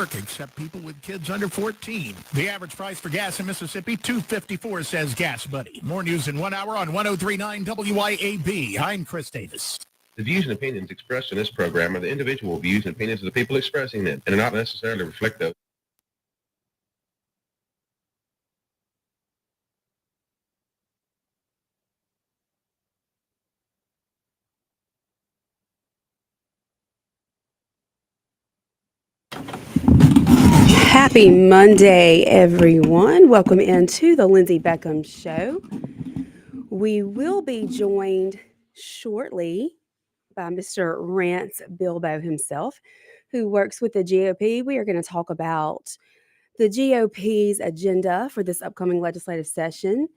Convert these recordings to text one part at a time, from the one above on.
except people with kids under 14. The average price for gas in Mississippi, $2.54, says Gas Buddy. More news in 1 hour on 103.9 WYAB. I'm Chris Davis. The views and opinions expressed in this program are the individual views and opinions of the people expressing them and do not necessarily reflect those. Happy Monday, everyone. Welcome into the Lindsay Beckham Show. We will be joined shortly by Mr. Rance Bilbo himself, who works with the GOP. We are going to talk about the GOP's agenda for this upcoming legislative session.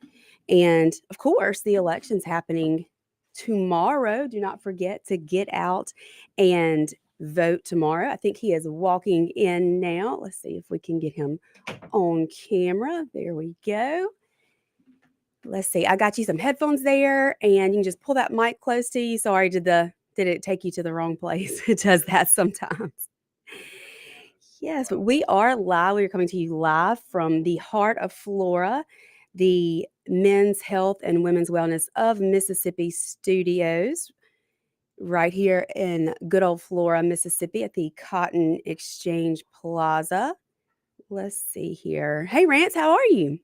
And, of course, the election's happening tomorrow. Do not forget to get out and vote tomorrow. I think he is walking in now. Let's see if we can get him on camera. There we go. Let's see. I got you some headphones there, and you can just pull that mic close to you. Sorry, did it take you to the wrong place? It does that sometimes. Yes, but we are live. We are coming to you live from the heart of Flora, the Men's Health and Women's Wellness of Mississippi Studios, right here in good old Flora, Mississippi at the Cotton Exchange Plaza. Let's see here. Hey, Rance, how are you?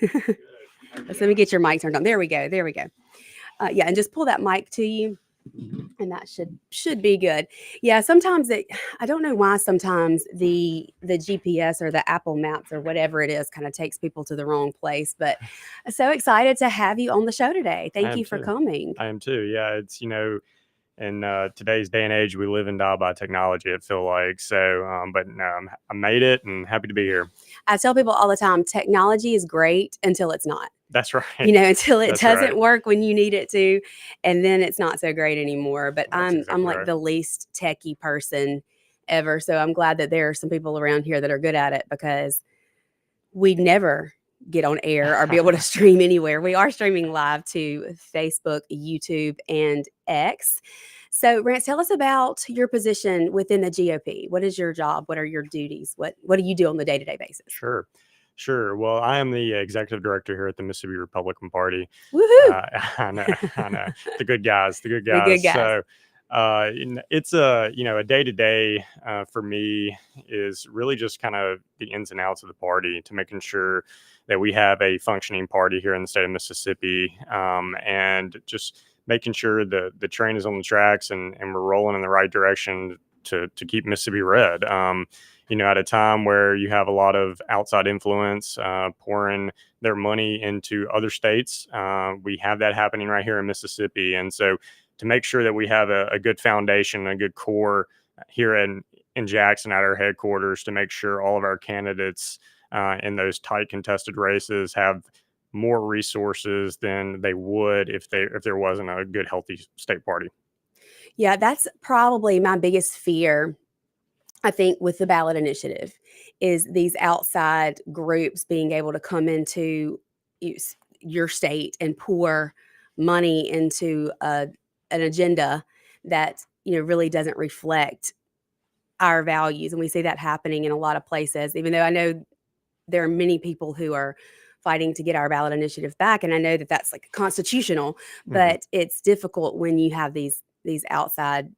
Good. Let me get your mic turned on. There we go. Yeah, and just pull that mic to you, and that should be good. Yeah, sometimes I don't know why sometimes the GPS or the Apple Maps or whatever it is kind of takes people to the wrong place. But I'm so excited to have you on the show today. Thank you for coming. I am too. Yeah, it's, in today's day and age, we live and die by technology, it feels like. So, but no, I made it and happy to be here. I tell people all the time, technology is great until it's not. That's right. Until it doesn't work when you need it to, and then it's not so great anymore. But I'm like the least techie person ever. So I'm glad that there are some people around here that are good at it, because we'd never get on air or be able to stream anywhere. We are streaming live to Facebook, YouTube, and X. So, Rance, tell us about your position within the GOP. What is your job? What are your duties? What do you do on the day-to-day basis? Sure. Well, I am the executive director here at the Mississippi Republican Party. Woohoo! I know. The good guys. The good guys. So, it's a day-to-day for me is really just kind of the ins and outs of the party, to making sure that we have a functioning party here in the state of Mississippi, and just making sure the train is on the tracks and we're rolling in the right direction to keep Mississippi red. At a time where you have a lot of outside influence pouring their money into other states, we have that happening right here in Mississippi. And so to make sure that we have a good foundation, a good core here in Jackson at our headquarters, to make sure all of our candidates in those tight contested races have more resources than they would if there wasn't a good, healthy state party. Yeah, that's probably my biggest fear, I think, with the ballot initiative, is these outside groups being able to come into your state and pour money into an agenda that really doesn't reflect our values. And we see that happening in a lot of places, even though I know there are many people who are fighting to get our ballot initiative back. And I know that that's like constitutional, but it's difficult when you have these outside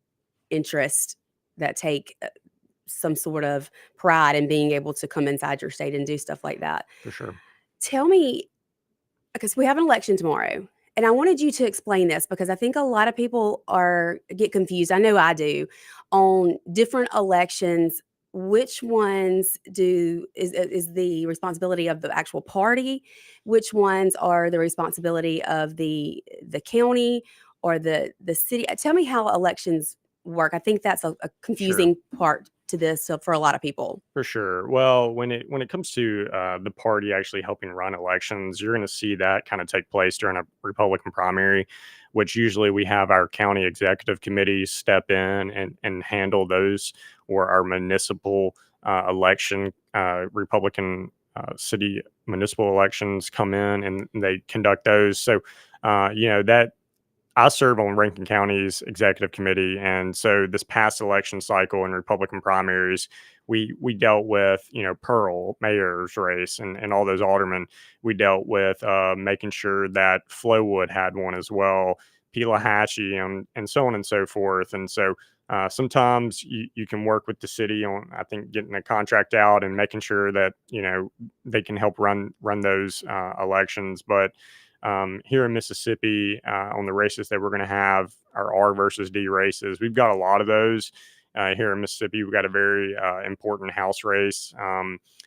interests that take some sort of pride in being able to come inside your state and do stuff like that. For sure. Tell me, because we have an election tomorrow, and I wanted you to explain this, because I think a lot of people get confused. I know I do, on different elections. Which ones is the responsibility of the actual party? Which ones are the responsibility of the county or the city? Tell me how elections work. I think that's a confusing part to this for a lot of people. For sure. Well, when it comes to the party actually helping run elections, you're going to see that kind of take place during a Republican primary, which usually we have our county executive committees step in and handle those, or our municipal election, Republican city municipal elections come in and they conduct those. So, that I serve on Rankin County's executive committee. And so this past election cycle in Republican primaries, we dealt with, Pearl mayor's race and all those aldermen. We dealt with making sure that Flowood had one as well, Pelahatchie, and so on and so forth. And so sometimes you can work with the city on, I think, getting a contract out and making sure that, they can help run those elections. But here in Mississippi, on the races that we're going to have, our R versus D races, we've got a lot of those. Here in Mississippi, we've got a very important House race,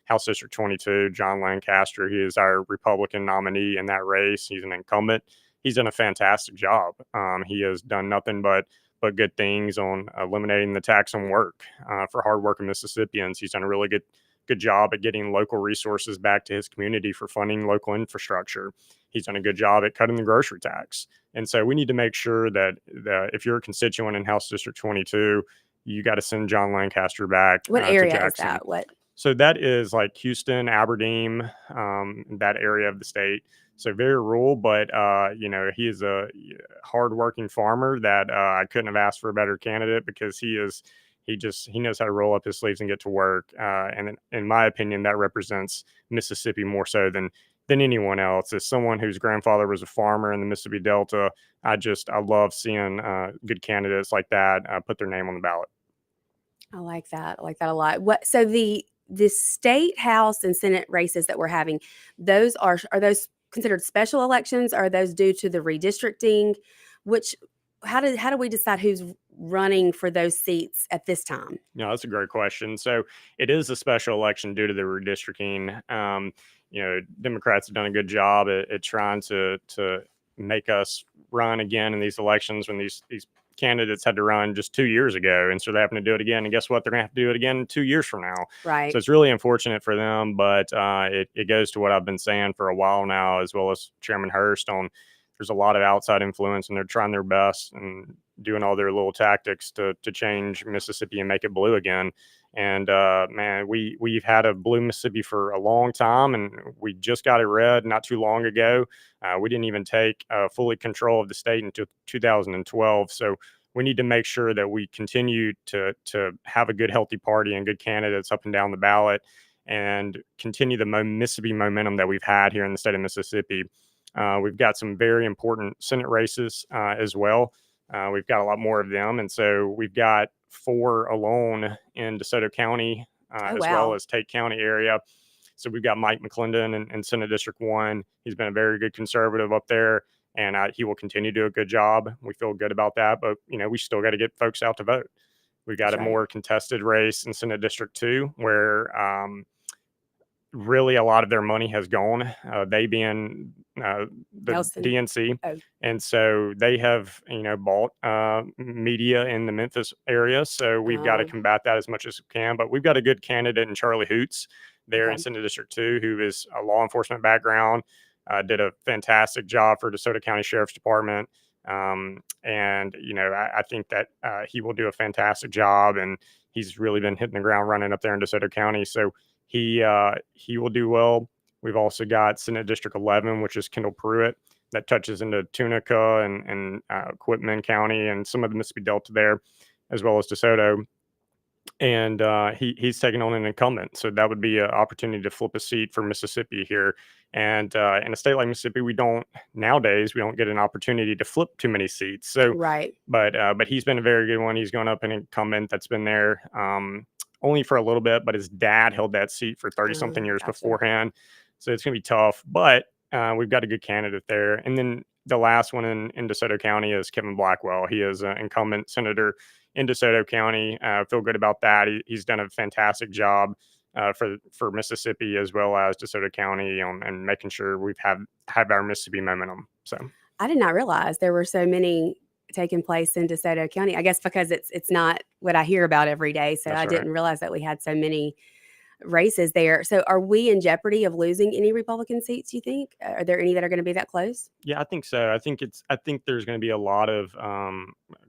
House District 22. John Lancaster, he is our Republican nominee in that race. He's an incumbent. He's done a fantastic job. He has done nothing but good things on eliminating the tax on work for hardworking Mississippians. He's done a really good job at getting local resources back to his community for funding local infrastructure. He's done a good job at cutting the grocery tax. And so we need to make sure that if you're a constituent in House District 22, you got to send John Lancaster back. What to area is Jackson. that? What? So that is like Houston, Aberdeen, that area of the state. So very rural, but he is a hardworking farmer that I couldn't have asked for a better candidate, because he knows how to roll up his sleeves and get to work. And in my opinion, that represents Mississippi more so than anyone else. As someone whose grandfather was a farmer in the Mississippi Delta, I love seeing good candidates like that put their name on the ballot. I like that. I like that a lot. So the state house and Senate races that we're having, those are those considered special elections? Are those due to the redistricting? How do we decide who's running for those seats at this time? No, that's a great question. So it is a special election due to the redistricting. Democrats have done a good job at trying to make us run again in these elections when these candidates had to run just 2 years ago, and so they're having to do it again. And guess what? They're going to have to do it again 2 years from now. Right. So it's really unfortunate for them, but it goes to what I've been saying for a while now, as well as Chairman Hurst, on there's a lot of outside influence, and they're trying their best and doing all their little tactics to change Mississippi and make it blue again. And man, we've had a blue Mississippi for a long time, and we just got it red not too long ago. We didn't even take fully control of the state until 2012. So we need to make sure that we continue to have a good, healthy party and good candidates up and down the ballot, and continue the Mississippi momentum that we've had here in the state of Mississippi. We've got some very important Senate races as well. We've got a lot more of them. And so we've got 4 alone in DeSoto County, well as Tate County area. So we've got Mike McClendon in Senate District 1. He's been a very good conservative up there, and he will continue to do a good job. We feel good about that, but we still got to get folks out to vote. We've got a more contested race in Senate District 2, where really a lot of their money has gone, they being the Nelson. DNC. Oh. And so they have, bought media in the Memphis area. So we've got to combat that as much as we can. But we've got a good candidate in Charlie Hoots there in Senate District 2, who is a law enforcement background, did a fantastic job for DeSoto County Sheriff's Department. And, I think that he will do a fantastic job, and he's really been hitting the ground running up there in DeSoto County. So he will do well. We've also got Senate District 11, which is Kendall Pruitt, that touches into Tunica and Quitman County and some of the Mississippi Delta there, as well as DeSoto. And he's taking on an incumbent. So that would be an opportunity to flip a seat for Mississippi here. And in a state like Mississippi, nowadays, we don't get an opportunity to flip too many seats. So, right. But he's been a very good one. He's gone up an incumbent that's been there only for a little bit, but his dad held that seat for 30 something years beforehand. So it's going to be tough, but we've got a good candidate there. And then the last one in DeSoto County is Kevin Blackwell. He is an incumbent senator in DeSoto County. Feel good about that. He's done a fantastic job for Mississippi as well as DeSoto County and making sure we've have our Mississippi momentum. So I did not realize there were so many taking place in DeSoto County. I guess because it's not what I hear about every day. So I didn't realize that we had so many races there. So are we in jeopardy of losing any Republican seats, you think? Are there any that are going to be that close? Yeah, I think so. I think there's going to be a lot of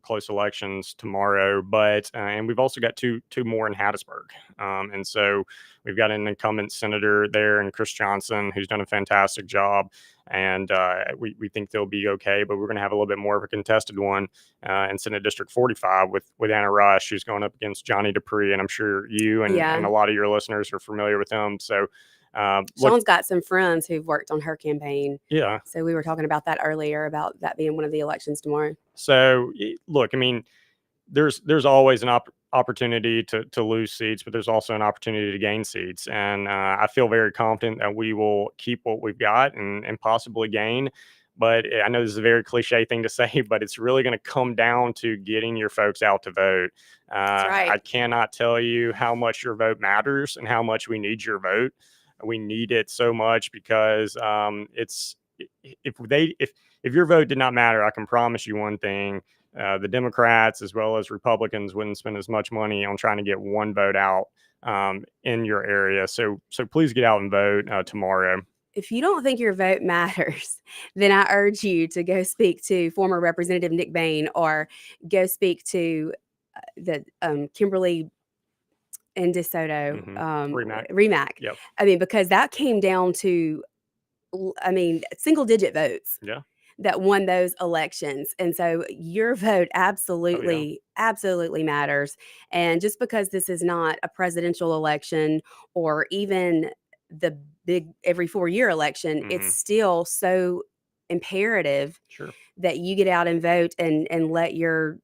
close elections tomorrow, but and we've also got two more in Hattiesburg. And so we've got an incumbent senator there, and Chris Johnson, who's done a fantastic job. and we think they'll be okay. But we're going to have a little bit more of a contested one in Senate District 45 with Anna Rush, who's going up against Johnny Dupree, and I'm sure you and Yeah. a lot of your listeners are familiar with him. So Sean's got some friends who've worked on her campaign. yeah. So we were talking about that earlier, about that being one of the elections tomorrow. So look, I mean, there's always an opportunity to lose seats, but there's also an opportunity to gain seats. And I feel very confident that we will keep what we've got and possibly gain. But I know this is a very cliche thing to say, but it's really going to come down to getting your folks out to vote. That's right. I cannot tell you how much your vote matters and how much we need your vote. We need it so much because if your vote did not matter, I can promise you one thing. The Democrats as well as Republicans wouldn't spend as much money on trying to get one vote out in your area. So please get out and vote tomorrow. If you don't think your vote matters, then I urge you to go speak to former Representative Nick Bain, or go speak to the Kimberly and DeSoto, Remack. Yep. I mean, because that came down to, single digit votes. Yeah. That won those elections. And so your vote absolutely matters. And just because this is not a presidential election or even the big every 4-year election, it's still so imperative that you get out and vote and let your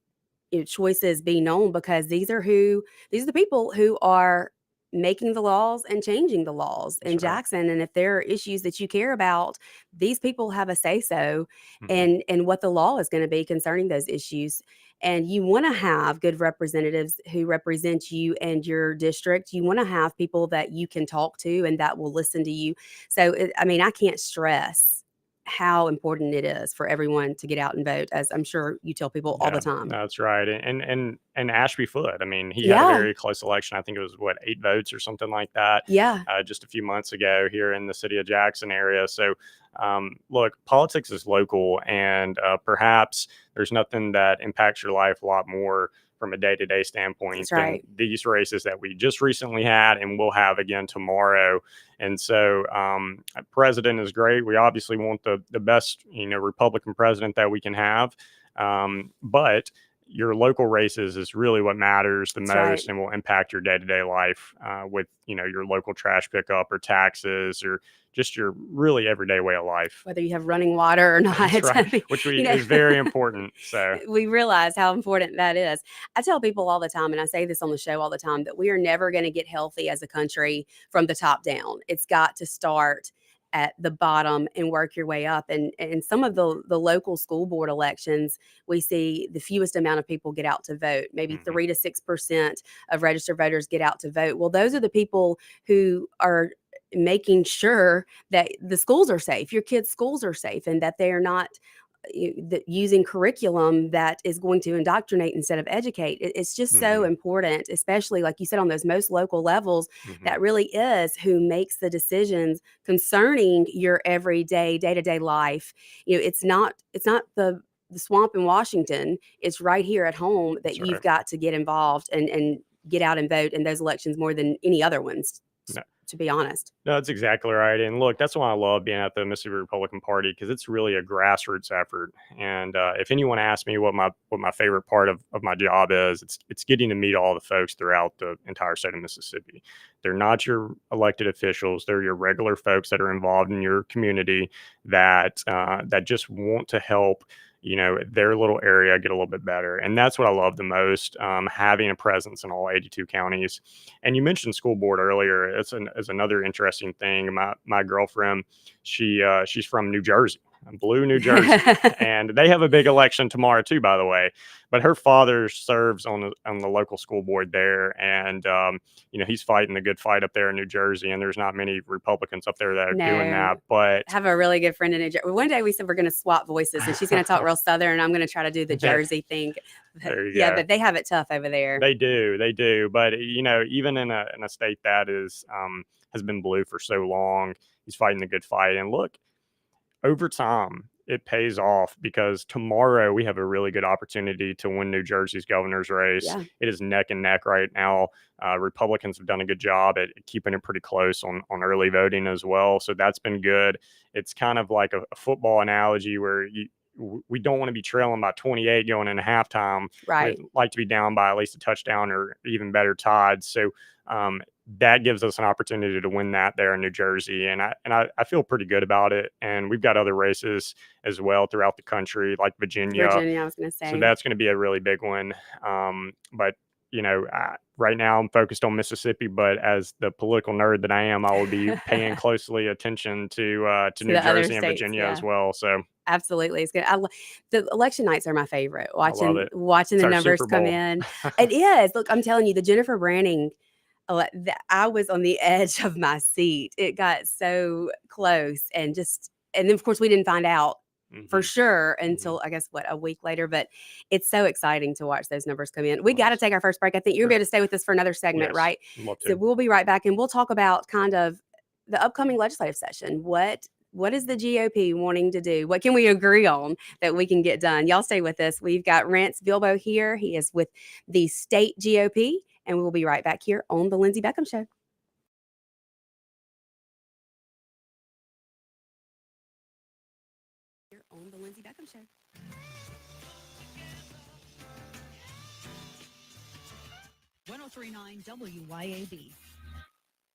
choices be known, because these are the people who are making the laws and changing the laws in Jackson. And if there are issues that you care about, these people have a say so and what the law is going to be concerning those issues. And you want to have good representatives who represent you and your district. You want to have people that you can talk to and that will listen to you. So, I can't stress how important it is for everyone to get out and vote, as I'm sure you tell people all the time. That's right. And Ashby Foote, I mean, he had a very close election. I think it was 8 votes or something like that. Yeah. Just a few months ago here in the city of Jackson area. So look, politics is local, and perhaps there's nothing that impacts your life a lot more from a day-to-day standpoint than these races that we just recently had and we'll have again tomorrow. And so president is great. We obviously want the best, Republican president that we can have. But your local races is really what matters the most and will impact your day-to-day life with, your local trash pickup or taxes or just your really everyday way of life. Whether you have running water or not. That's right. Which is very important. So we realize how important that is. I tell people all the time, and I say this on the show all the time, that we are never going to get healthy as a country from the top down. It's got to start at the bottom and work your way up. And some of the local school board elections, we see the fewest amount of people get out to vote. Maybe 3 to 6% of registered voters get out to vote. Well, those are the people who are making sure that the schools are safe, your kids' schools are safe, and that they are not using curriculum that is going to indoctrinate instead of educate. It's just so important, especially like you said, on those most local levels. That really is who makes the decisions concerning your everyday, day-to-day life. It's not the swamp in Washington. It's right here at home that you've got to get involved and get out and vote in those elections more than any other ones. To be honest. No, that's exactly right. And look, that's why I love being at the Mississippi Republican Party, because it's really a grassroots effort. And if anyone asks me what my favorite part of my job is, it's getting to meet all the folks throughout the entire state of Mississippi. They're not your elected officials. They're your regular folks that are involved in your community that just want to help their little area get a little bit better. And that's what I love the most, having a presence in all 82 counties. And you mentioned school board earlier. It's another interesting thing. My girlfriend, she's from New Jersey, Blue, New Jersey. And they have a big election tomorrow too, by the way. But her father serves on the local school board there. And, he's fighting the good fight up there in New Jersey. And there's not many Republicans up there that are doing that. But I have a really good friend in New Jersey. One day we said we're going to swap voices, and she's going to talk real Southern, and I'm going to try to do the Jersey thing. There you go. But they have it tough over there. They do. But, even in a state that is has been blue for so long, he's fighting the good fight. And look, over time, it pays off, because tomorrow we have a really good opportunity to win New Jersey's governor's race. Yeah. It is neck and neck right now. Republicans have done a good job at keeping it pretty close on early voting as well. So that's been good. It's kind of like a football analogy where we don't want to be trailing by 28 going into halftime. Right. We'd like to be down by at least a touchdown or even better tied. So that gives us an opportunity to win that there in New Jersey. And I feel pretty good about it. And we've got other races as well throughout the country, like Virginia. Virginia, I was going to say. So that's going to be a really big one. But right now I'm focused on Mississippi, but as the political nerd that I am, I will be paying closely attention to New Jersey and Virginia as well. So absolutely, it's good. The election nights are my favorite. Watching it's the numbers come in. It is. Look, I'm telling you, the Jennifer Branning. I was on the edge of my seat. It got so close, and then of course we didn't find out for sure until I guess a week later. But it's so exciting to watch those numbers come in. We got to take our first break. I think you're going to be able to stay with us for another segment, right? So we'll be right back, and we'll talk about kind of the upcoming legislative session. What is the GOP wanting to do? What can we agree on that we can get done? Y'all stay with us. We've got Rance Bilbo here. He is with the state GOP. And we will be right back here on The Lindsay Beckham Show. Here on The Lindsay Beckham Show. .9 WYAB.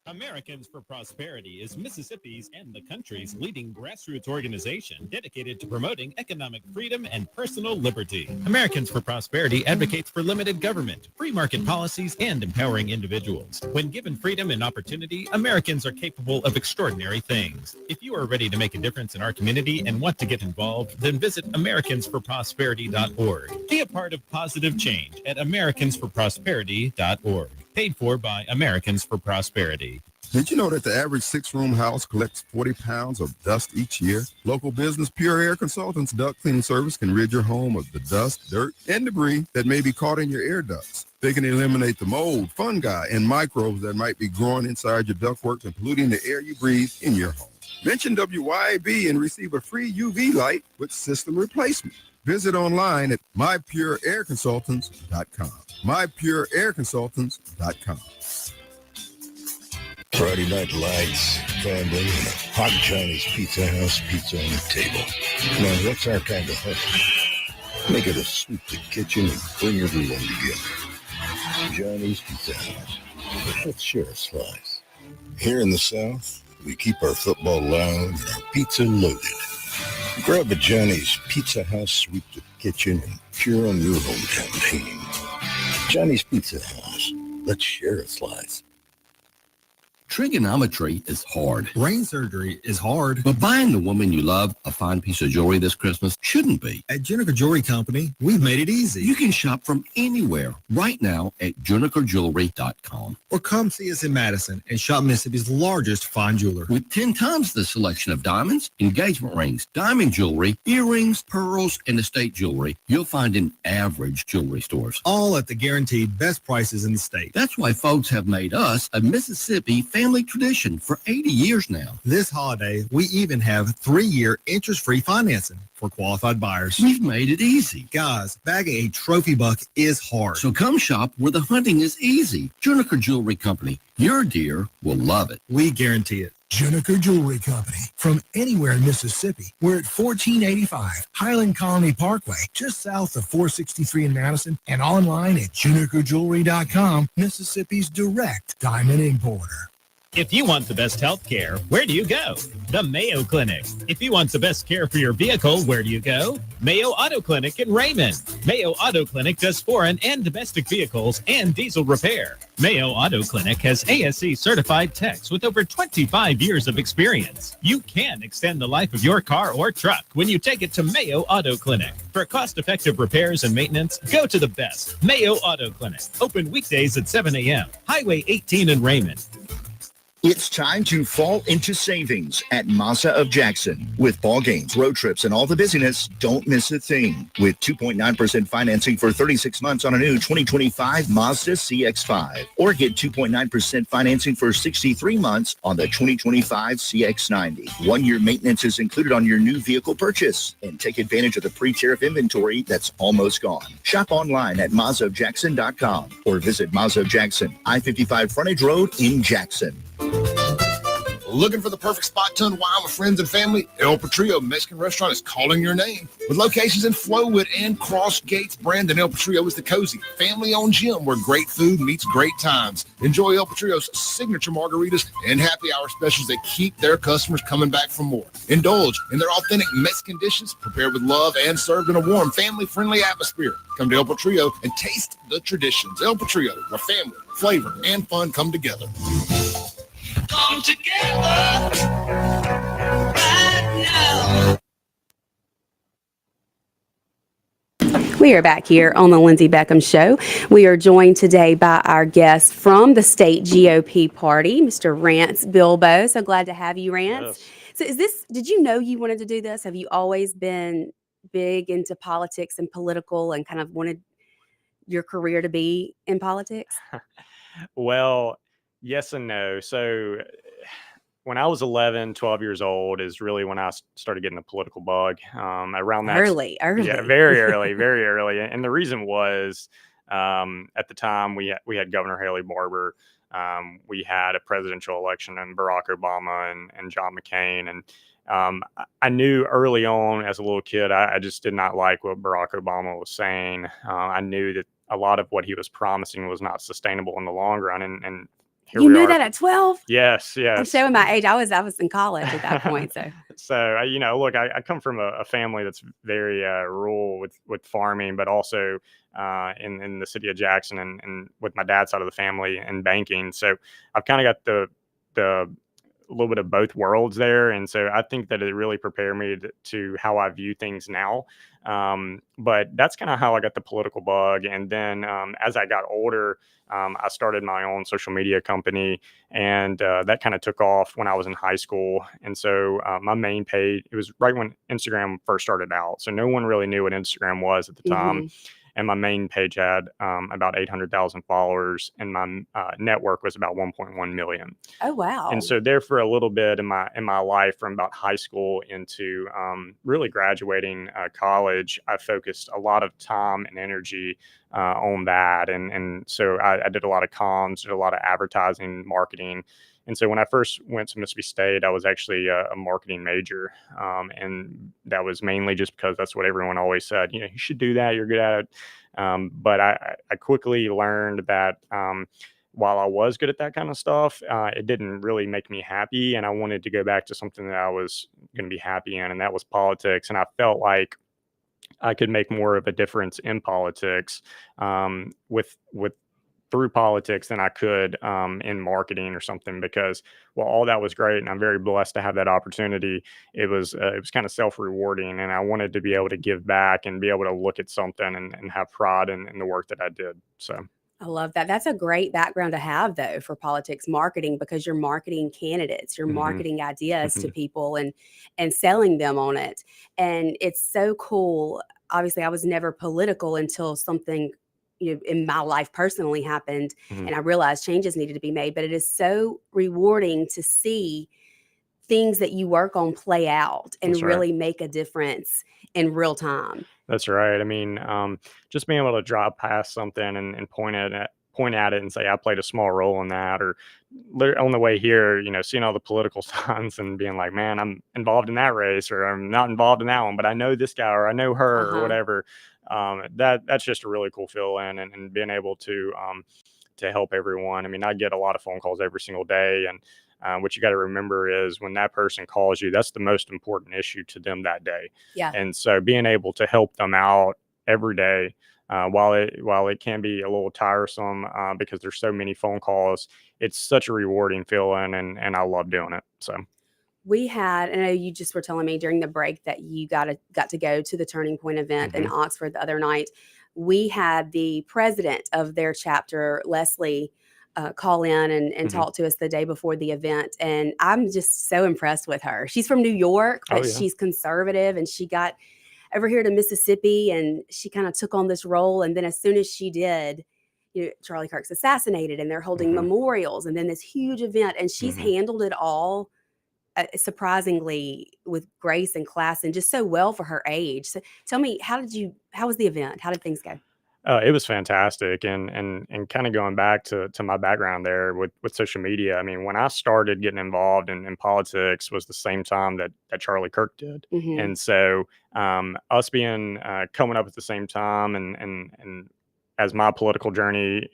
Americans for Prosperity is Mississippi's and the country's leading grassroots organization dedicated to promoting economic freedom and personal liberty. Americans for Prosperity advocates for limited government, free market policies, and empowering individuals. When given freedom and opportunity, Americans are capable of extraordinary things. If you are ready to make a difference in our community and want to get involved, then visit americansforprosperity.org. Be a part of positive change at americansforprosperity.org. Paid for by Americans for Prosperity. Did you know that the average 6-room house collects 40 pounds of dust each year? Local business Pure Air Consultants duct cleaning service can rid your home of the dust, dirt, and debris that may be caught in your air ducts. They can eliminate the mold, fungi, and microbes that might be growing inside your ductwork and polluting the air you breathe in your home. Mention WYAB and receive a free UV light with system replacement. Visit online at mypureairconsultants.com. mypureairconsultants.com. Friday night lights, family, and a hot Chinese pizza house pizza on the table. Now, that's our kind of hustle. Make it a sweep the kitchen and bring everyone together. Johnny's Pizza House. Let's share a slice. Here in the South, we keep our football loud and our pizza loaded. Grab a Johnny's Pizza House, sweep the kitchen, and cheer on your hometown team. Johnny's Pizza House. Let's share a slice. Trigonometry is hard. Brain surgery is hard. But buying the woman you love a fine piece of jewelry this Christmas shouldn't be. At Juniker Jewelry Company, we've made it easy. You can shop from anywhere right now at junikerjewelry.com. Or come see us in Madison and shop Mississippi's largest fine jeweler. With 10 times the selection of diamonds, engagement rings, diamond jewelry, earrings, pearls, and estate jewelry you'll find in average jewelry stores. All at the guaranteed best prices in the state. That's why folks have made us a Mississippi family tradition for 80 years now. This holiday, we even have 3-year interest-free financing for qualified buyers. We've made it easy. Guys, bagging a trophy buck is hard. So come shop where the hunting is easy. Juniker Jewelry Company. Your deer will love it. We guarantee it. Juniker Jewelry Company. From anywhere in Mississippi. We're at 1485 Highland Colony Parkway, just south of 463 in Madison, and online at junikerjewelry.com, Mississippi's direct diamond importer. If you want the best health care, where do you go? The Mayo Clinic. If you want the best care for your vehicle, where do you go? Mayo Auto Clinic in Raymond. Mayo Auto Clinic does foreign and domestic vehicles and diesel repair. Mayo Auto Clinic has ASC certified techs with over 25 years of experience. You can extend the life of your car or truck when you take it to Mayo Auto Clinic. For cost-effective repairs and maintenance, go to the best. Mayo Auto Clinic. Open weekdays at 7 a.m. Highway 18 in Raymond. It's time to fall into savings at Mazda of Jackson. With ball games, road trips, and all the busyness, don't miss a thing. With 2.9% financing for 36 months on a new 2025 Mazda CX-5. Or get 2.9% financing for 63 months on the 2025 CX-90. 1-year maintenance is included on your new vehicle purchase. And take advantage of the pre-tariff inventory that's almost gone. Shop online at MazdaofJackson.com or visit Mazda of Jackson, I-55 Frontage Road in Jackson. Looking for the perfect spot to unwind with friends and family? El Patrio Mexican Restaurant is calling your name. With locations in Flowood and Cross Gates, Brandon, El Patrio is the cozy, family-owned gym where great food meets great times. Enjoy El Patrio's signature margaritas and happy hour specials that keep their customers coming back for more. Indulge in their authentic Mexican dishes prepared with love and served in a warm, family-friendly atmosphere. Come to El Patrio and taste the traditions. El Patrio, where family, flavor, and fun come together. Come together right now. We are back here on the Lindsay Beckham Show. We are joined today by our guest from the state GOP party, Mr. Rance Bilbo. So glad to have you, Rance. Yes. So did you know you wanted to do this? Have you always been big into politics and political and kind of wanted your career to be in politics? Well, yes and no. So when I was 11, 12 years old is really when I started getting the political bug. Around that, Early. yeah, very early, very early. And the reason was at the time we had Governor Haley Barbour. We had a presidential election and Barack Obama and John McCain. And I knew early on as a little kid, I just did not like what Barack Obama was saying. I knew that a lot of what he was promising was not sustainable in the long run. And here You we knew are. that at 12? Yes, yes. I'm showing my age. I was in college at that point. So look, I come from a family that's very rural with farming, but also in the city of Jackson and with my dad's side of the family and banking. So I've kind of got the little bit of both worlds there. And so I think that it really prepared me to how I view things now. But that's kind of how I got the political bug. And then as I got older, I started my own social media company, and that kind of took off when I was in high school. And so my main page, it was right when Instagram first started out. So no one really knew what Instagram was at the time. And my main page had about 800,000 followers, and my network was about 1.1 million. Oh, wow. And so there for a little bit in my life, from about high school into really graduating college, I focused a lot of time and energy on that. And so I did a lot of comms, did a lot of advertising, marketing. And so when I first went to Mississippi State, I was actually a marketing major. And that was mainly just because that's what everyone always said, you should do that. You're good at it. But I quickly learned that while I was good at that kind of stuff, it didn't really make me happy. And I wanted to go back to something that I was going to be happy in, and that was politics. And I felt like I could make more of a difference in politics with through politics than I could in marketing or something, because while all that was great and I'm very blessed to have that opportunity, it was kind of self-rewarding, and I wanted to be able to give back and be able to look at something and have pride in the work that I did. So I love that. That's a great background to have, though, for politics marketing, because you're marketing candidates, you're marketing ideas to people and selling them on it. And it's so cool. Obviously, I was never political until something in my life personally happened, and I realized changes needed to be made. But it is so rewarding to see things that you work on play out and really make a difference in real time. That's right. I mean, just being able to drive past something and point at it and say I played a small role in that, or on the way here, seeing all the political signs and being like, man, I'm involved in that race, or I'm not involved in that one, but I know this guy or I know her or whatever. That's just a really cool feeling, and being able to help everyone. I mean, I get a lot of phone calls every single day, and what you got to remember is when that person calls you, that's the most important issue to them that day. Yeah. And so being able to help them out every day, while it can be a little tiresome because there's so many phone calls, it's such a rewarding feeling, and I love doing it. So we had, I know you just were telling me during the break that you got to go to the Turning Point event in Oxford the other night. We had the president of their chapter, Leslie, call in and talk to us the day before the event. And I'm just so impressed with her. She's from New York, but she's conservative, and she got over here to Mississippi, and she kind of took on this role. And then as soon as she did, Charlie Kirk's assassinated, and they're holding memorials, and then this huge event, and she's handled it all surprisingly with grace and class, and just so well for her age. So tell me, how was the event? How did things go? It was fantastic, and kind of going back to my background there with social media. I mean, when I started getting involved in politics was the same time that Charlie Kirk did, and so us being coming up at the same time, and as my political journey,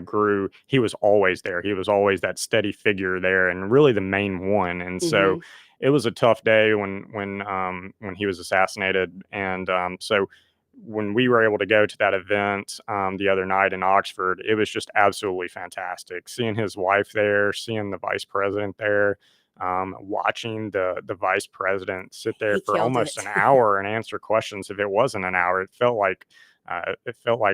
grew, he was always there. He was always that steady figure there, and really the main one. And so it was a tough day when he was assassinated, and so when we were able to go to that event the other night in Oxford, it was just absolutely fantastic. Seeing his wife there, seeing the vice president there, watching the vice president sit there for almost an hour and answer questions. If it wasn't an hour, it felt like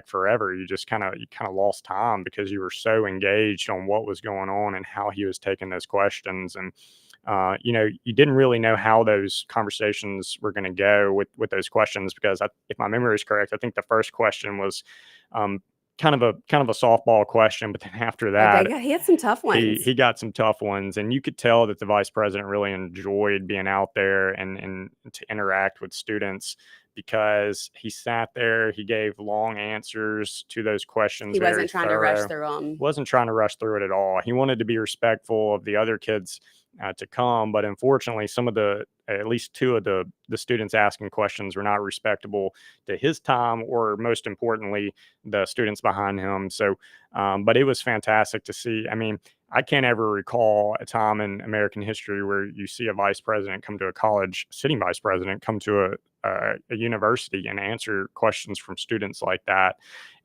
forever. You kind of lost time because you were so engaged on what was going on and how he was taking those questions. And you didn't really know how those conversations were going to go with those questions, because if my memory is correct, I think the first question was kind of a softball question, but then after that, he had some tough ones. He got some tough ones, and you could tell that the vice president really enjoyed being out there and to interact with students, because he sat there, he gave long answers to those questions. He wasn't trying to rush through them. Wasn't trying to rush through it at all. He wanted to be respectful of the other kids to come, but unfortunately, at least two of the students asking questions were not respectable to his time, or most importantly, the students behind him. So, but it was fantastic to see. I mean, I can't ever recall a time in American history where you see a vice president come to a college, sitting vice president come to a university and answer questions from students like that.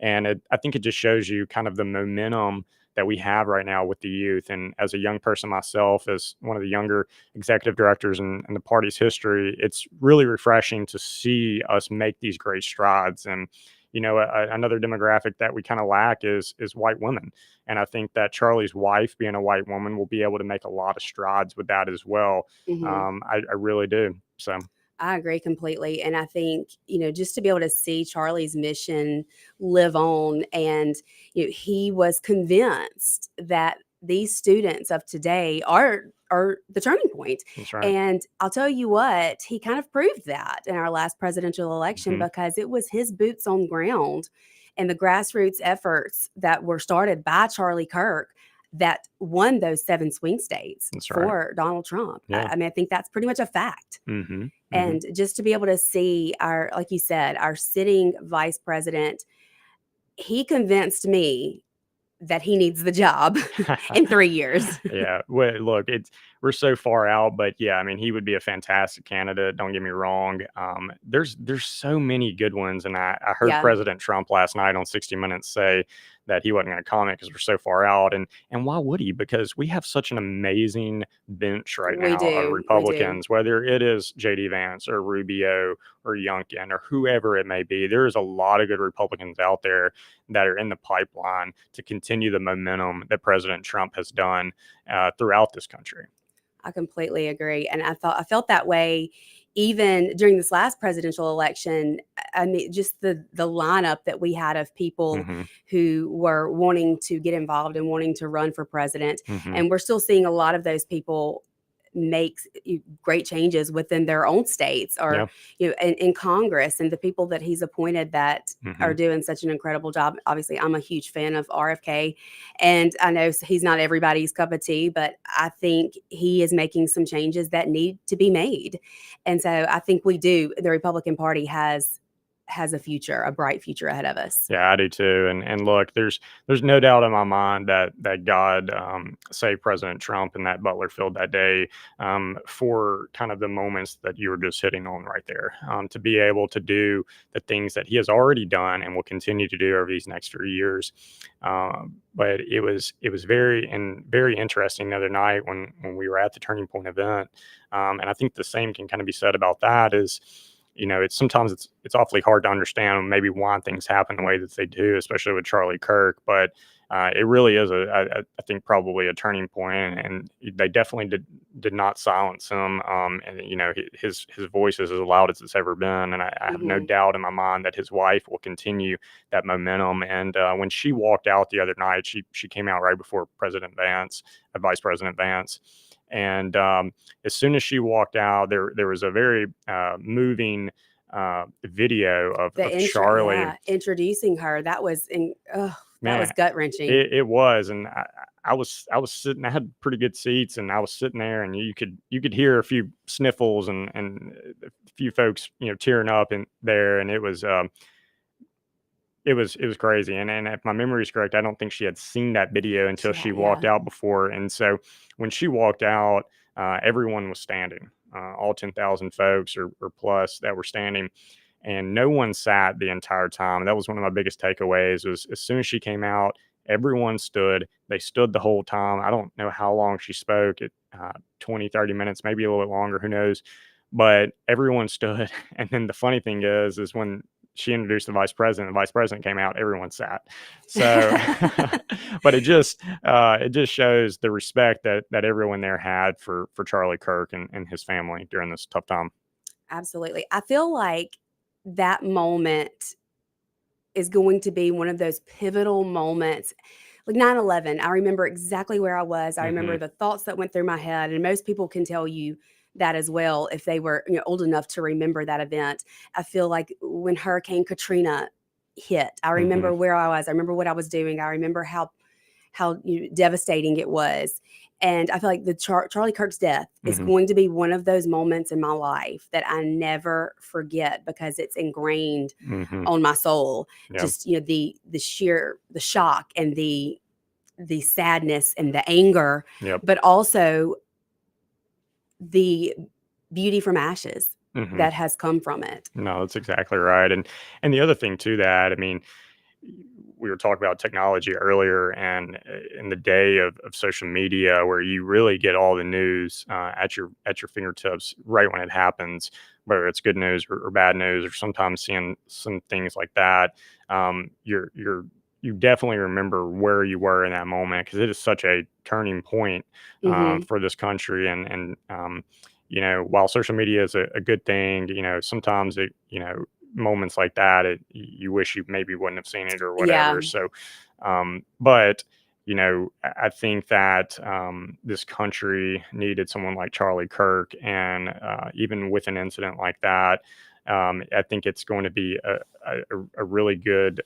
And I think it just shows you kind of the momentum that we have right now with the youth. And as a young person myself, as one of the younger executive directors in the party's history, it's really refreshing to see us make these great strides. And another demographic that we kind of lack is white women. And I think that Charlie's wife, being a white woman, will be able to make a lot of strides with that as well. I really do. So I agree completely. And I think, just to be able to see Charlie's mission live on, and he was convinced that these students of today are the turning point. That's right. And I'll tell you what, he kind of proved that in our last presidential election, because it was his boots on ground and the grassroots efforts that were started by Charlie Kirk that won those 7 swing states for Donald Trump. Yeah. I mean, I think that's pretty much a fact. And just to be able to see like you said, our sitting vice president, he convinced me that he needs the job in 3 years. Yeah. Well, look, we're so far out, but yeah, I mean, he would be a fantastic candidate. Don't get me wrong. There's so many good ones. And I heard President Trump last night on 60 Minutes say that he wasn't going to comment because we're so far out. And why would he? Because we have such an amazing bench right now of Republicans, whether it is J.D. Vance or Rubio or Youngkin or whoever it may be. There's a lot of good Republicans out there that are in the pipeline to continue the momentum that President Trump has done throughout this country. I completely agree. And I felt that way even during this last presidential election. I mean, just the lineup that we had of people who were wanting to get involved and wanting to run for president. And we're still seeing a lot of those people make great changes within their own states or in Congress, and the people that he's appointed that are doing such an incredible job. Obviously, I'm a huge fan of RFK, and I know he's not everybody's cup of tea, but I think he is making some changes that need to be made. And so I think the Republican Party has a future, a bright future ahead of us. Yeah, I do too. And look, there's no doubt in my mind that God saved President Trump in that Butler field that day for kind of the moments that you were just hitting on right there, to be able to do the things that he has already done and will continue to do over these next 3 years. But it was very interesting the other night when we were at the Turning Point event. And I think the same can kind of be said about that is, sometimes it's awfully hard to understand maybe why things happen the way that they do, especially with Charlie Kirk. But it really is I think probably a turning point, and they definitely did not silence him. And his voice is as loud as it's ever been, and I have no doubt in my mind that his wife will continue that momentum. And when she walked out the other night, she came out right before Vice President Vance. And as soon as she walked out, there was a very moving video of Charlie introducing her. That was that was gut wrenching. It was, and I was sitting. I had pretty good seats, and I was sitting there, and you could hear a few sniffles and a few folks tearing up in there, and it was crazy. And if my memory is correct, I don't think she had seen that video until she walked out before. And so when she walked out, everyone was standing, all 10,000 folks or plus that were standing, and no one sat the entire time. That was one of my biggest takeaways. Was as soon as she came out, everyone stood. They stood the whole time. I don't know how long she spoke, 20, 30 minutes, maybe a little bit longer, who knows, but everyone stood. And then the funny thing is when she introduced the vice president came out, everyone sat. So, but it just shows the respect that everyone there had for Charlie Kirk and his family during this tough time. Absolutely. I feel like that moment is going to be one of those pivotal moments. Like 9/11, I remember exactly where I was. I remember the thoughts that went through my head, and most people can tell you that as well if they were old enough to remember that event. I feel like when Hurricane Katrina hit, I remember where I was. I remember what I was doing. I remember how devastating it was. And I feel like the Charlie Kirk's death is going to be one of those moments in my life that I never forget, because it's ingrained on my soul. Yep. Just the shock and the sadness and the anger, but also the beauty from ashes that has come from it. No, that's exactly right. And the other thing to that, I mean, we were talking about technology earlier, and in the day of social media, where you really get all the news at your fingertips right when it happens, whether it's good news or bad news, or sometimes seeing some things like that, you definitely remember where you were in that moment, because it is such a turning point for this country. And while social media is a good thing, sometimes it moments like that, you wish you maybe wouldn't have seen it or whatever. So but I think that this country needed someone like Charlie Kirk, and even with an incident like that, I think it's going to be a really good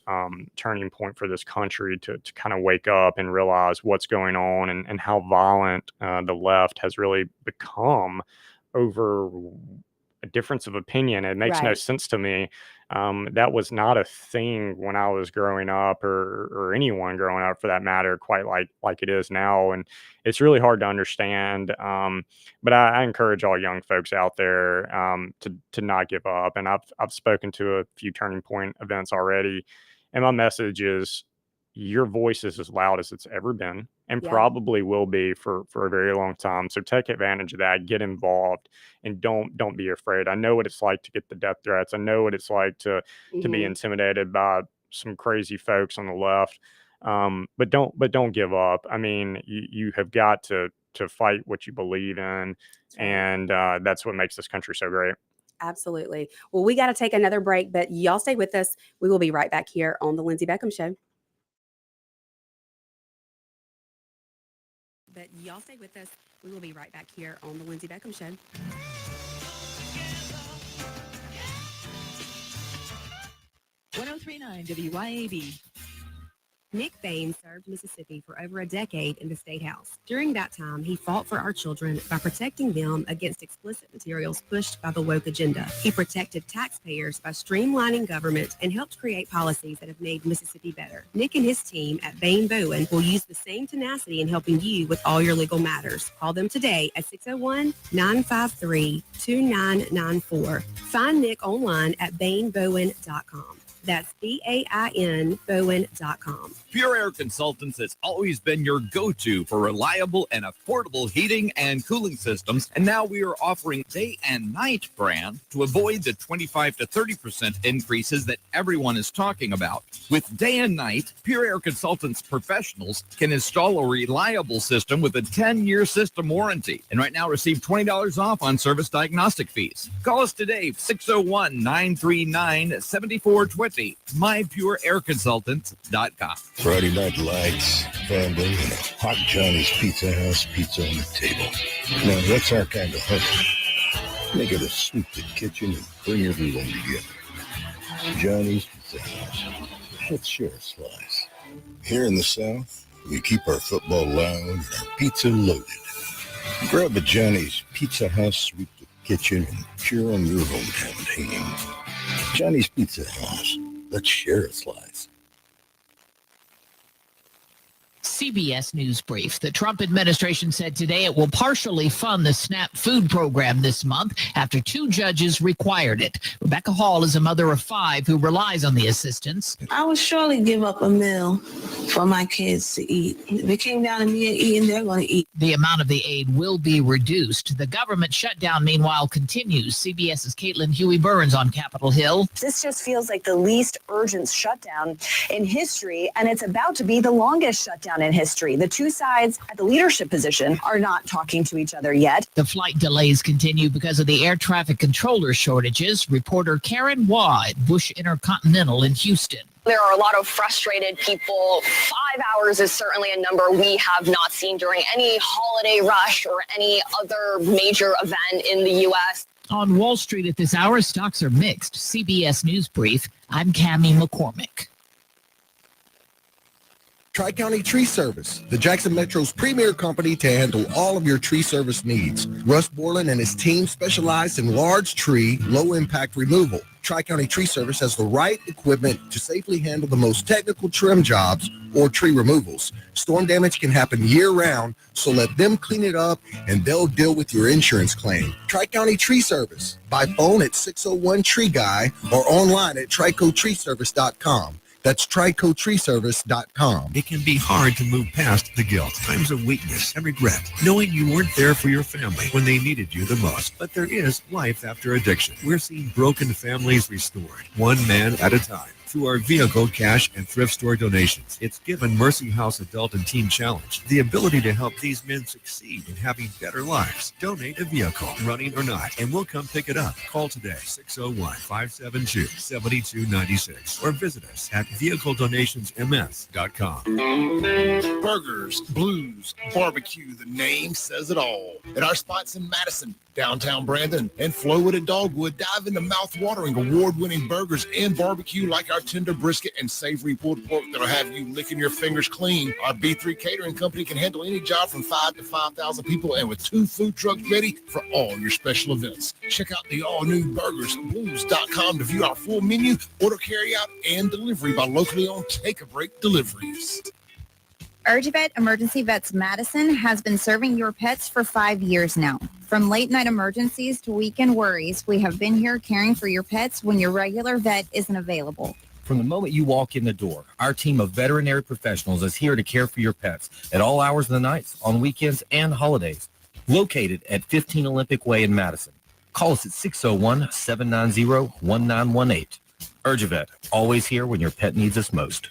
turning point for this country to kind of wake up and realize what's going on, and how violent the left has really become over a difference of opinion. It makes no sense to me. That was not a thing when I was growing up, or anyone growing up for that matter, quite like it is now. And it's really hard to understand. But I encourage all young folks out there to not give up. And I've spoken to a few turning point events already, and my message is, your voice is as loud as it's ever been, and probably will be for a very long time. So take advantage of that, get involved, and don't be afraid. I know what it's like to get the death threats. I know what it's like to be intimidated by some crazy folks on the left. But don't give up. I mean, you have got to fight what you believe in. And that's what makes this country so great. Absolutely. Well, we got to take another break, but y'all stay with us. We will be right back here on the Lindsay Beckham Show. But y'all stay with us. We will be right back here on the Lindsay Beckham Show. 1039 WYAB. Nick Bain served Mississippi for over a decade in the State House. During that time, he fought for our children by protecting them against explicit materials pushed by the woke agenda. He protected taxpayers by streamlining government and helped create policies that have made Mississippi better. Nick and his team at Bain Bowen will use the same tenacity in helping you with all your legal matters. Call them today at 601-953-2994. Find Nick online at bainbowen.com. That's BAIN Bowen.com. Pure Air Consultants has always been your go-to for reliable and affordable heating and cooling systems, and now we are offering day and night brand to avoid the 25 to 30% increases that everyone is talking about. With day and night, Pure Air Consultants professionals can install a reliable system with a 10-year system warranty, and right now receive $20 off on service diagnostic fees. Call us today, 601-939-7420. MyPureAirConsultants.com. Friday night lights, family, and a hot Johnny's Pizza House pizza on the table. Now that's our kind of hunt. Make it a sweep the kitchen and bring everyone together. Johnny's Pizza House. Let's share a slice. Here in the South, we keep our football loud and our pizza loaded. Grab a Johnny's Pizza House, sweep the kitchen, and cheer on your hometown team. Johnny's Pizza House. Let's share a slice. CBS News Brief. The Trump administration said today it will partially fund the SNAP food program this month after 2 judges required it. Rebecca Hall is a mother of 5 who relies on the assistance. I would surely give up a meal for my kids to eat. If it came down to me eating, they're going to eat. The amount of the aid will be reduced. The government shutdown, meanwhile, continues. CBS's Caitlin Huey Burns on Capitol Hill. This just feels like the least urgent shutdown in history, and it's about to be the longest shutdown in history. The 2 sides at the leadership position are not talking to each other yet. The flight delays continue because of the air traffic controller shortages. Reporter Karen Waugh at Bush Intercontinental in Houston. There are a lot of frustrated people. 5 hours is certainly a number we have not seen during any holiday rush or any other major event in the U.S. On Wall Street at this hour, stocks are mixed. CBS News Brief. I'm Cammie McCormick. Tri-County Tree Service, the Jackson Metro's premier company to handle all of your tree service needs. Russ Borland and his team specialize in large tree, low-impact removal. Tri-County Tree Service has the right equipment to safely handle the most technical trim jobs or tree removals. Storm damage can happen year-round, so let them clean it up and they'll deal with your insurance claim. Tri-County Tree Service, by phone at 601-TREE-GUY or online at tricotreeservice.com. That's tricotreeservice.com. It can be hard to move past the guilt, times of weakness, and regret, knowing you weren't there for your family when they needed you the most. But there is life after addiction. We're seeing broken families restored, one man at a time. Through our vehicle, cash, and thrift store donations, it's given Mercy House Adult and Teen Challenge the ability to help these men succeed in having better lives. Donate a vehicle, running or not, and we'll come pick it up. Call today, 601-572-7296, or visit us at vehicledonationsms.com. Burgers, blues, barbecue, the name says it all. At our spots in Madison, downtown Brandon, and Flowood and Dogwood, dive into mouth-watering, award-winning burgers and barbecue like our tender brisket and savory pulled pork that'll have you licking your fingers clean. Our B3 Catering Company can handle any job from 5 to 5,000 people, and with 2 food trucks ready for all your special events. Check out the all-new burgersblues.com to view our full menu, order carry-out, and delivery by locally owned Take-A-Break Deliveries. UrgeVet Emergency Vets Madison has been serving your pets for 5 years now. From late night emergencies to weekend worries, we have been here caring for your pets when your regular vet isn't available. From the moment you walk in the door, our team of veterinary professionals is here to care for your pets at all hours of the night, on weekends, and holidays. Located at 15 Olympic Way in Madison. Call us at 601-790-1918. UrgeVet, always here when your pet needs us most.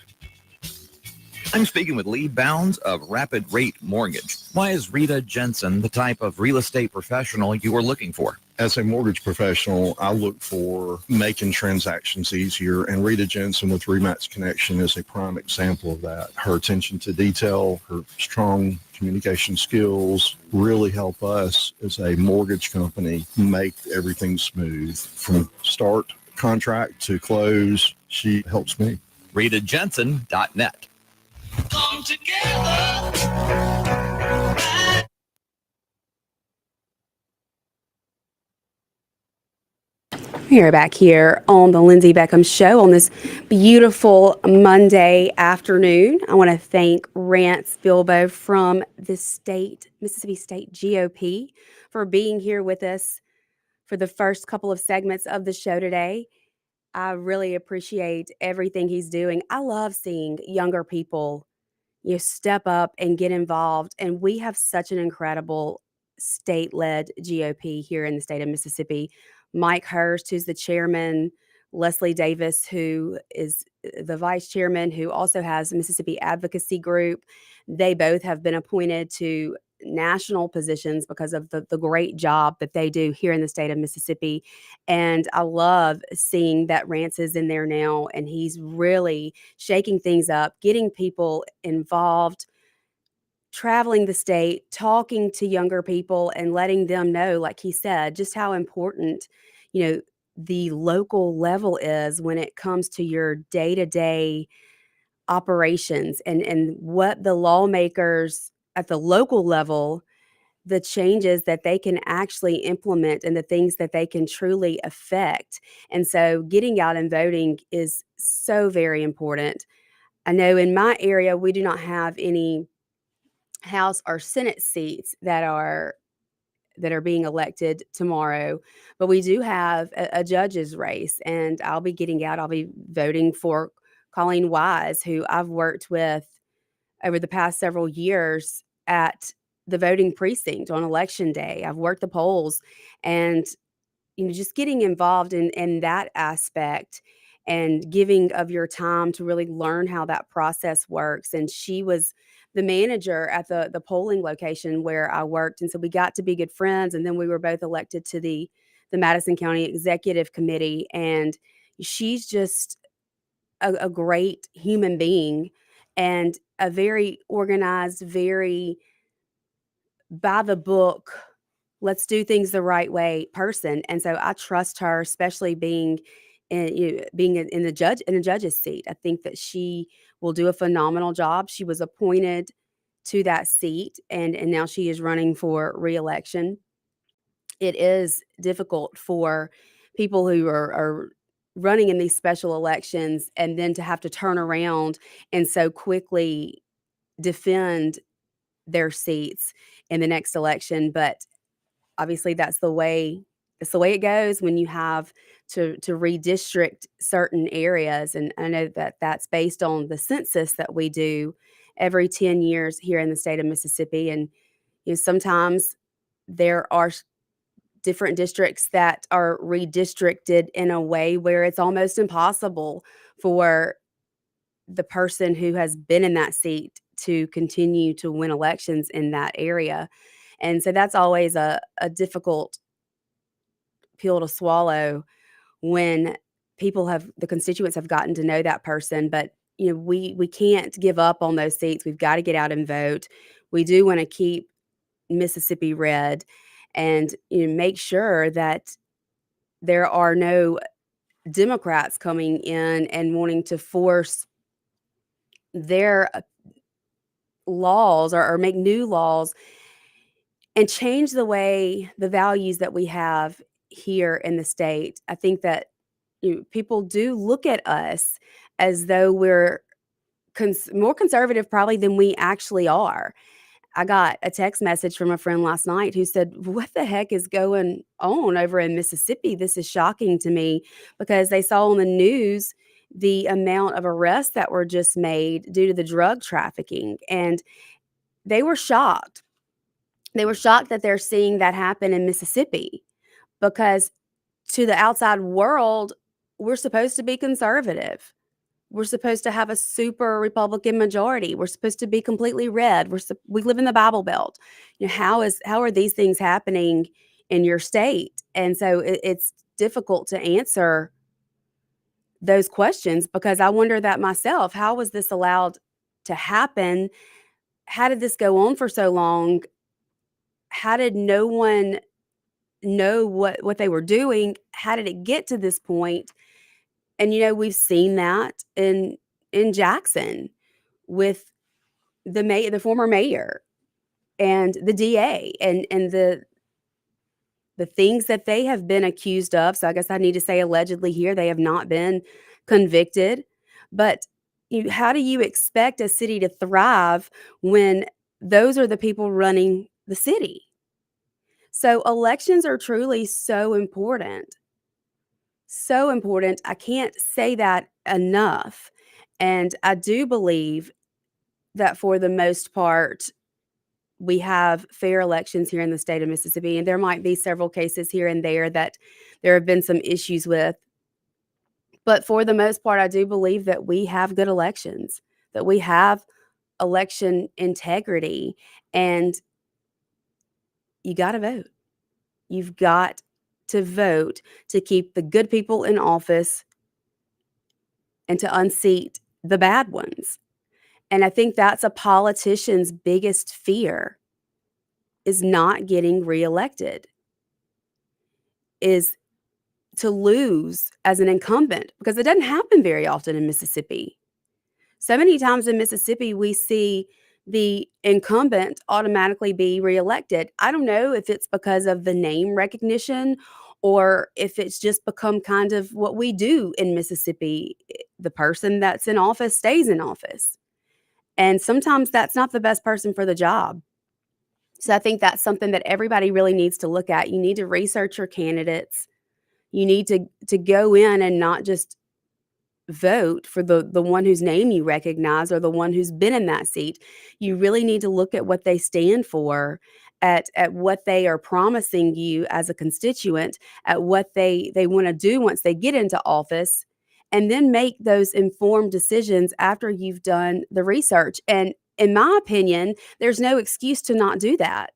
I'm speaking with Lee Bounds of Rapid Rate Mortgage. Why is Rita Jensen the type of real estate professional you are looking for? As a mortgage professional, I look for making transactions easier, and Rita Jensen with Remax Connection is a prime example of that. Her attention to detail, her strong communication skills really help us as a mortgage company make everything smooth. From start contract to close, she helps me. RitaJensen.net. Come together. We are back here on the Lindsay Beckham Show on this beautiful Monday afternoon. I want to thank Rance Bilbo from the Mississippi State GOP for being here with us for the first couple of segments of the show today. I really appreciate everything he's doing. I love seeing younger people, step up and get involved. And we have such an incredible state-led GOP here in the state of Mississippi. Mike Hurst, who's the chairman, Leslie Davis, who is the vice chairman, who also has a Mississippi Advocacy Group. They both have been appointed to national positions because of the great job that they do here in the state of Mississippi. And I love seeing that Rance is in there now, and he's really shaking things up, getting people involved, traveling the state, talking to younger people, and letting them know, like he said, just how important, the local level is when it comes to your day-to-day operations, and what the lawmakers at the local level, the changes that they can actually implement and the things that they can truly affect. And so getting out and voting is so very important. I know in my area, we do not have any House or Senate seats that are being elected tomorrow, but we do have a judge's race, and I'll be getting out. I'll be voting for Colleen Wise, who I've worked with over the past several years at the voting precinct on election day. I've worked the polls, and just getting involved in that aspect and giving of your time to really learn how that process works. And she was the manager at the polling location where I worked, and so we got to be good friends. And then we were both elected to the Madison County Executive Committee, and she's just a great human being and a very organized, very by the book, let's do things the right way person. And so I trust her, especially being in the judge's seat. I think that she will do a phenomenal job. She was appointed to that seat, and now she is running for reelection. It is difficult for people who are running in these special elections and then to have to turn around and so quickly defend their seats in the next election. But obviously that's the way it goes when you have to redistrict certain areas. And I know that that's based on the census that we do every 10 years here in the state of Mississippi. And sometimes there are different districts that are redistricted in a way where it's almost impossible for the person who has been in that seat to continue to win elections in that area. And so that's always a difficult pill to swallow when the constituents have gotten to know that person. But we can't give up on those seats. We've got to get out and vote. We do want to keep Mississippi red, and make sure that there are no Democrats coming in and wanting to force their laws or make new laws and change the way the values that we have here in the state. I think that people do look at us as though we're more conservative probably than we actually are. I got a text message from a friend last night who said, "What the heck is going on over in Mississippi? This is shocking to me," because they saw on the news the amount of arrests that were just made due to the drug trafficking. And they were shocked. They were shocked that they're seeing that happen in Mississippi, because to the outside world, we're supposed to be conservative. We're supposed to have a super Republican majority. We're supposed to be completely red. We live in the Bible Belt. How are these things happening in your state? And so it's difficult to answer those questions, because I wonder that myself. How was this allowed to happen? How did this go on for so long? How did no one know what they were doing? How did it get to this point? And we've seen that in Jackson with the former mayor and the DA and the things that they have been accused of. So I guess I need to say allegedly here. They have not been convicted. But how do you expect a city to thrive when those are the people running the city? So elections are truly so important. So important. I can't say that enough. And I do believe that for the most part, we have fair elections here in the state of Mississippi, and there might be several cases here and there that there have been some issues with. But for the most part, I do believe that we have good elections, that we have election integrity, and you got to vote. You've got to vote to keep the good people in office and to unseat the bad ones. And I think that's a politician's biggest fear, is not getting reelected, is to lose as an incumbent, because it doesn't happen very often in Mississippi. So many times in Mississippi, we see the incumbent automatically be reelected. I don't know if it's because of the name recognition or if it's just become kind of what we do in Mississippi. The person that's in office stays in office. And sometimes that's not the best person for the job. So I think that's something that everybody really needs to look at. You need to research your candidates. You need to go in and not just vote for the one whose name you recognize or the one who's been in that seat. You really need to look at what they stand for, at what they are promising you as a constituent, at what they want to do once they get into office, and then make those informed decisions after you've done the research. And in my opinion, there's no excuse to not do that.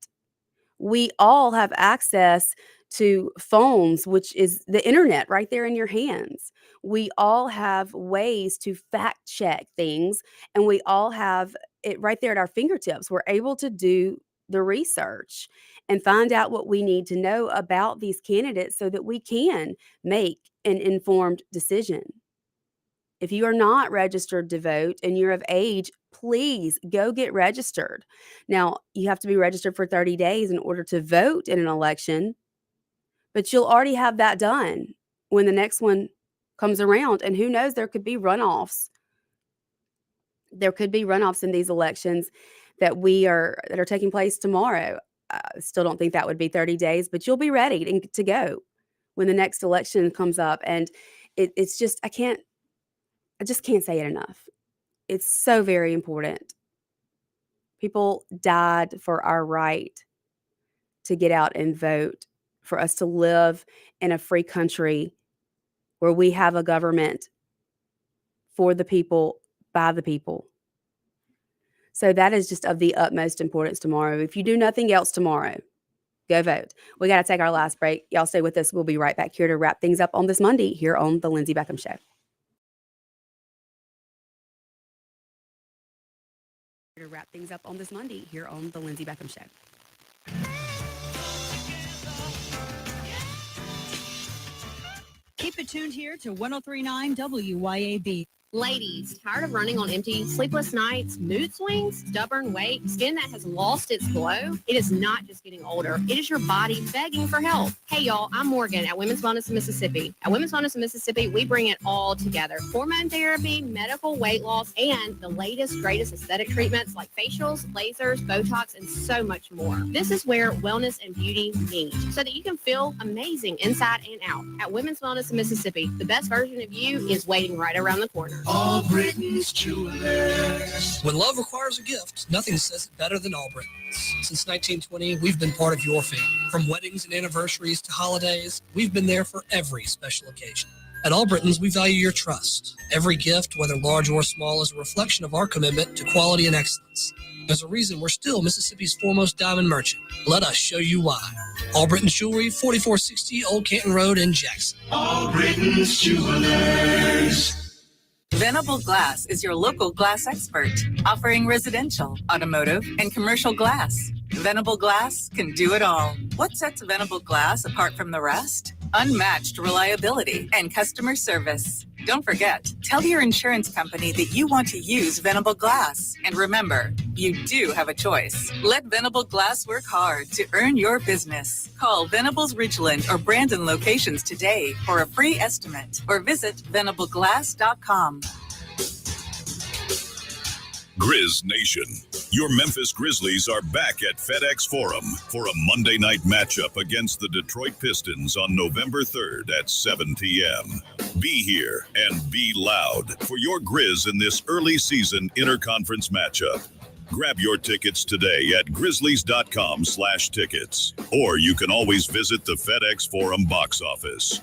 We all have access to phones, which is the internet right there in your hands. We all have ways to fact check things, and we all have it right there at our fingertips. We're able to do the research and find out what we need to know about these candidates so that we can make an informed decision. If you are not registered to vote and you're of age, please go get registered. Now, you have to be registered for 30 days in order to vote in an election, but you'll already have that done when the next one comes around. And who knows, there could be runoffs. There could be runoffs in these elections that are taking place tomorrow. I still don't think that would be 30 days, but you'll be ready to go when the next election comes up. And it's just, I just can't say it enough. It's so very important. People died for our right to get out and vote, for us to live in a free country where we have a government for the people, by the people. So that is just of the utmost importance tomorrow. If you do nothing else tomorrow, go vote. We got to take our last break. Y'all stay with us. We'll be right back here to wrap things up on this Monday here on The Lindsay Beckham Show. To wrap things up on this Monday here on The Lindsay Beckham Show. Keep it tuned here to 103.9 WYAB. Ladies, tired of running on empty, sleepless nights, mood swings, stubborn weight, skin that has lost its glow? It is not just getting older. It is your body begging for help. Hey, y'all, I'm Morgan at Women's Wellness in Mississippi. At Women's Wellness in Mississippi, we bring it all together. Hormone therapy, medical weight loss, and the latest, greatest aesthetic treatments like facials, lasers, Botox, and so much more. This is where wellness and beauty meet so that you can feel amazing inside and out. At Women's Wellness in Mississippi, the best version of you is waiting right around the corner. All Britain's Jewelers. When love requires a gift, nothing says it better than All Britons. Since 1920, we've been part of your family. From weddings and anniversaries to holidays, we've been there for every special occasion. At All Britons, we value your trust. Every gift, whether large or small, is a reflection of our commitment to quality and excellence. There's a reason we're still Mississippi's foremost diamond merchant. Let us show you why. All Britons Jewelry, 4460 Old Canton Road in Jackson. All Britain's Jewelers. Venable Glass is your local glass expert, offering residential, automotive, and commercial glass. Venable Glass can do it all. What sets Venable Glass apart from the rest? Unmatched reliability and customer service. Don't forget, tell your insurance company that you want to use Venable Glass. And remember, you do have a choice. Let Venable Glass work hard to earn your business. Call Venable's Ridgeland or Brandon locations today for a free estimate or visit venableglass.com. Grizz Nation, your Memphis Grizzlies are back at FedEx Forum for a Monday night matchup against the Detroit Pistons on November 3rd at 7 p.m. Be here and be loud for your Grizz in this early season interconference matchup. Grab your tickets today at grizzlies.com/tickets, or you can always visit the FedEx Forum box office.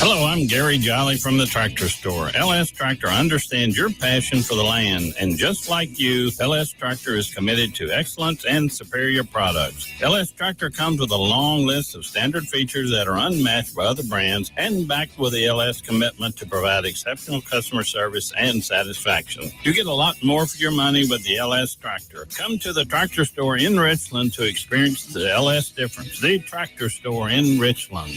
Hello, I'm Gary Jolly from the Tractor Store. LS Tractor understands your passion for the land, and just like you, LS Tractor is committed to excellence and superior products. LS Tractor comes with a long list of standard features that are unmatched by other brands and backed with the LS commitment to provide exceptional customer service and satisfaction. You get a lot more for your money with the LS Tractor. Come to the Tractor Store in Richland to experience the LS difference. The Tractor Store in Richland.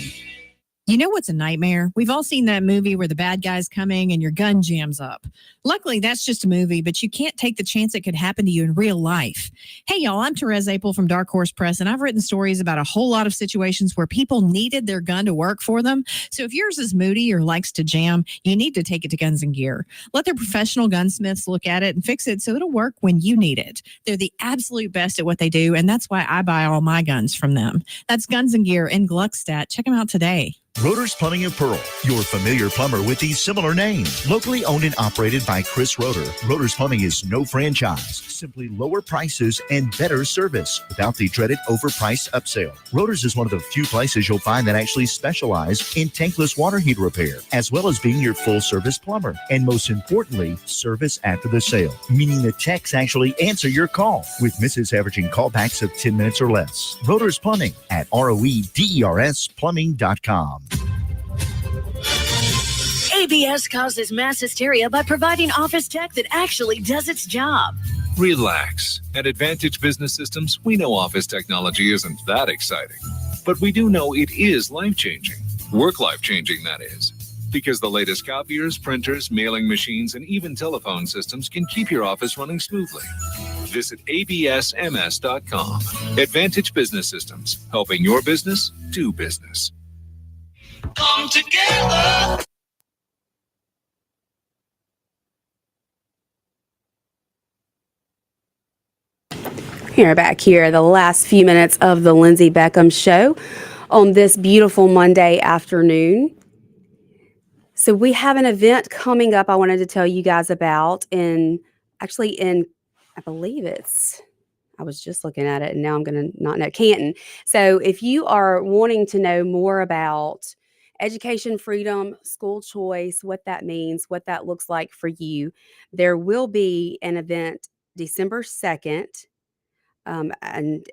You know what's a nightmare? We've all seen that movie where the bad guy's coming and your gun jams up. Luckily, that's just a movie, but you can't take the chance it could happen to you in real life. Hey, y'all, I'm Therese Apel from Dark Horse Press, and I've written stories about a whole lot of situations where people needed their gun to work for them. So if yours is moody or likes to jam, you need to take it to Guns and Gear. Let their professional gunsmiths look at it and fix it so it'll work when you need it. They're the absolute best at what they do, and that's why I buy all my guns from them. That's Guns and Gear in Gluckstadt. Check them out today. Rotor's Plumbing of Pearl, your familiar plumber with these similar names. Locally owned and operated by Chris Rotor, Rotor's Plumbing is no franchise, simply lower prices and better service without the dreaded overpriced upsell. Rotor's is one of the few places you'll find that actually specialize in tankless water heater repair, as well as being your full-service plumber. And most importantly, service after the sale, meaning the techs actually answer your call, with misses averaging callbacks of 10 minutes or less. Rotor's Plumbing at roedersplumbing.com. ABS causes mass hysteria by providing office tech that actually does its job. Relax. At Advantage Business Systems, we know office technology isn't that exciting, but we do know it is life-changing. Work-life-changing, that is. Because the latest copiers, printers, mailing machines, and even telephone systems can keep your office running smoothly. Visit absms.com. Advantage Business Systems, helping your business do business. Come together. Here, back here, the last few minutes of the Lindsay Beckham Show on this beautiful Monday afternoon. So we have an event coming up I wanted to tell you guys about I believe I was just looking at it and now I'm going to not know, Canton. So if you are wanting to know more about education freedom, school choice, what that means, what that looks like for you, there will be an event December 2nd. And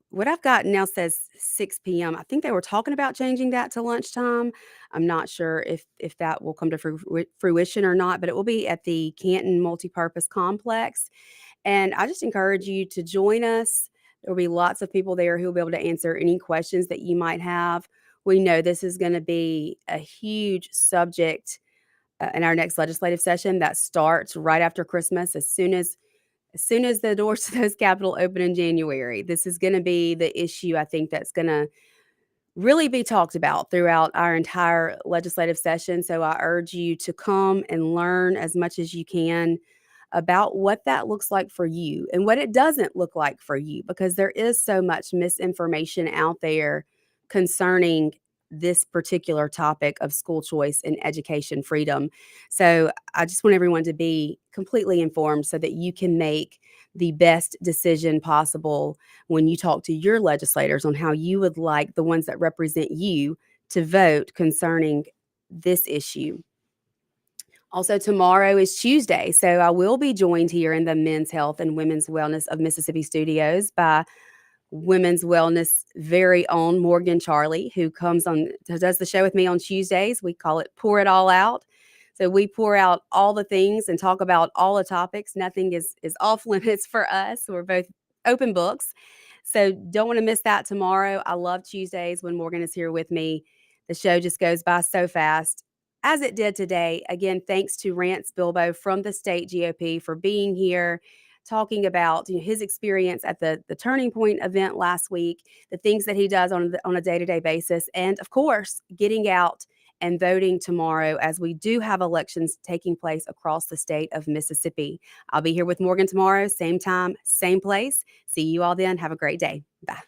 what I've got now says 6 p.m. I think they were talking about changing that to lunchtime. I'm not sure if that will come to fruition or not, but it will be at the Canton Multipurpose Complex. And I just encourage you to join us. There will be lots of people there who will be able to answer any questions that you might have. We know this is going to be a huge subject in our next legislative session that starts right after Christmas. As soon as the doors to those Capitol open in January, this is going to be the issue, I think, that's going to really be talked about throughout our entire legislative session. So I urge you to come and learn as much as you can about what that looks like for you and what it doesn't look like for you, because there is so much misinformation out there concerning this particular topic of school choice and education freedom. So I just want everyone to be completely informed so that you can make the best decision possible when you talk to your legislators on how you would like the ones that represent you to vote concerning this issue. Also, tomorrow is Tuesday, so I will be joined here in the Men's Health and Women's Wellness of Mississippi studios by Women's Wellness very own Morgan Charlie, who does the show with me on Tuesdays. We call it Pour It All Out. So we pour out all the things and talk about all the topics. Nothing is off limits for us. We're both open books. So don't want to miss that tomorrow. I love Tuesdays when Morgan is here with me. The show just goes by so fast, as it did today. Again, thanks to Rance Bilbo from the state GOP for being here, talking about his experience at the Turning Point event last week, the things that he does on a day-to-day basis, and of course, getting out and voting tomorrow, as we do have elections taking place across the state of Mississippi. I'll be here with Morgan tomorrow, same time, same place. See you all then. Have a great day. Bye.